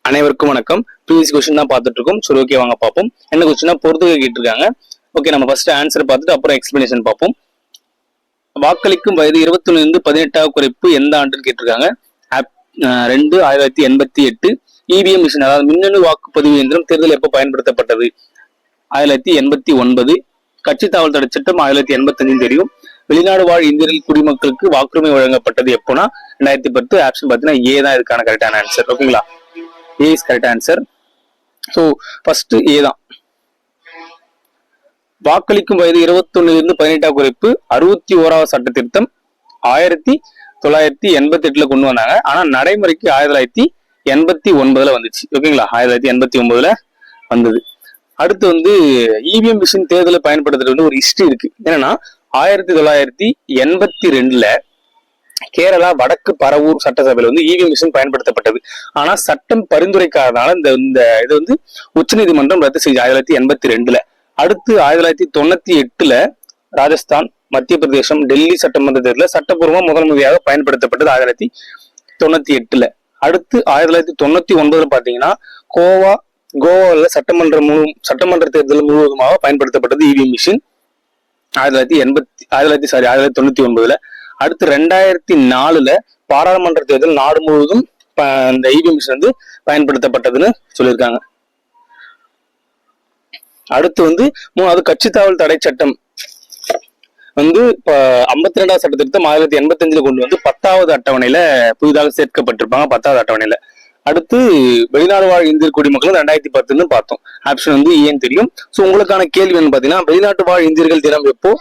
அனைவருக்கும் வணக்கம். Previous question தான் பார்த்துட்டு இருக்கோம். சரி, ஓகே, வாங்க பார்ப்போம். என்ன கொஸ்டினா பொறுத்துகை கேட்டிருக்காங்க. ஓகே, நம்ம ஃபர்ஸ்ட் ஆன்சர் பார்த்துட்டு அப்புறம் எக்ஸ்பிளனேஷன் பார்ப்போம். வாக்களிக்கும் வயது 21 18 குறைப்பு எந்த ஆண்டுன்னு கேட்டிருக்காங்க. 1988. இவிஎம் மிஷின், அதாவது மின்னணு வாக்குப்பதிவு இயந்திரம் தேர்தல் எப்போ பயன்படுத்தப்பட்டது? 1989. கட்சி தாவல் தடை சட்டம் 1985 தெரியும். வெளிநாடு வாழ் இந்தியர்கள் குடிமக்களுக்கு வாக்குரிமை வழங்கப்பட்டது எப்போனா 2010. ஆப்ஷன் பார்த்தீங்கன்னா ஏ தான் இதுக்கான கரெக்டான ஆன்சர். ஓகேங்களா, A is correct answer. So first A தான். வாக்களிக்கும் வயது 21 18 குறைப்பு 61வது சட்ட திருத்தம் 1988 கொண்டு வந்தாங்க. ஆனா நடைமுறைக்கு 1989 வந்துச்சு. ஓகேங்களா, 1989 வந்தது. அடுத்து இவிஎம் மிஷின் தேர்தலை பயன்படுத்துறது ஒரு ஹிஸ்டரி இருக்கு. என்னன்னா 1982 கேரளா வடக்கு பரவூர் சட்டசபையில இவிஎம் மிஷின் பயன்படுத்தப்பட்டது. ஆனா சட்டம் பரிந்துரைக்காதனால இந்த இது உச்சநீதிமன்றம் ரத்து செய்து 1982. அடுத்து 1998 ராஜஸ்தான், மத்திய பிரதேசம், டெல்லி சட்டமன்ற தேர்தலில் சட்டப்பூர்வமா முதல் முறையாக பயன்படுத்தப்பட்டது 1998. அடுத்து 1999 பாத்தீங்கன்னா கோவாவில் சட்டமன்ற தேர்தல் முழுவதுமாக பயன்படுத்தப்பட்டது இவிஎம் மிஷின் 1999. அடுத்து 2004 பாராளுமன்ற தேர்தல் நாடு முழுவதும் இந்த இவிஎம் மிஷின் பயன்படுத்தப்பட்டதுன்னு சொல்லியிருக்காங்க. அடுத்து மூணாவது கட்சி தாவல் தடை சட்டம் 52வது சட்ட திருத்தம் 1985 கொண்டு 10வது அட்டவணையில புதிதாக சேர்க்கப்பட்டிருப்பாங்க, 10வது அட்டவணையில. அடுத்து வெளிநாடு வாழ் இந்திய குடிமக்கள் 2010 பார்த்தோம். ஆப்ஷன் ஏன் தெரியும். ஸோ உங்களுக்கான கேள்வி என்ன பாத்தீங்கன்னா, வெளிநாட்டு வாழ் இந்தியர்கள் தினம் எப்போ,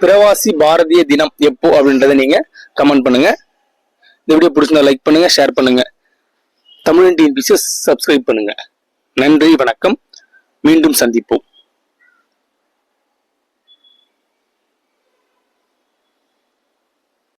பிரவாசி பாரதிய தினம் எப்போ அப்படின்றத நீங்க கமெண்ட் பண்ணுங்க. இந்த வீடியோ பிடிச்சிருந்தா லைக் பண்ணுங்க, ஷேர் பண்ணுங்க. தமிழ் டிஎன்பிசி சப்ஸ்கிரைப் பண்ணுங்க. நன்றி, வணக்கம். மீண்டும் சந்திப்போம்.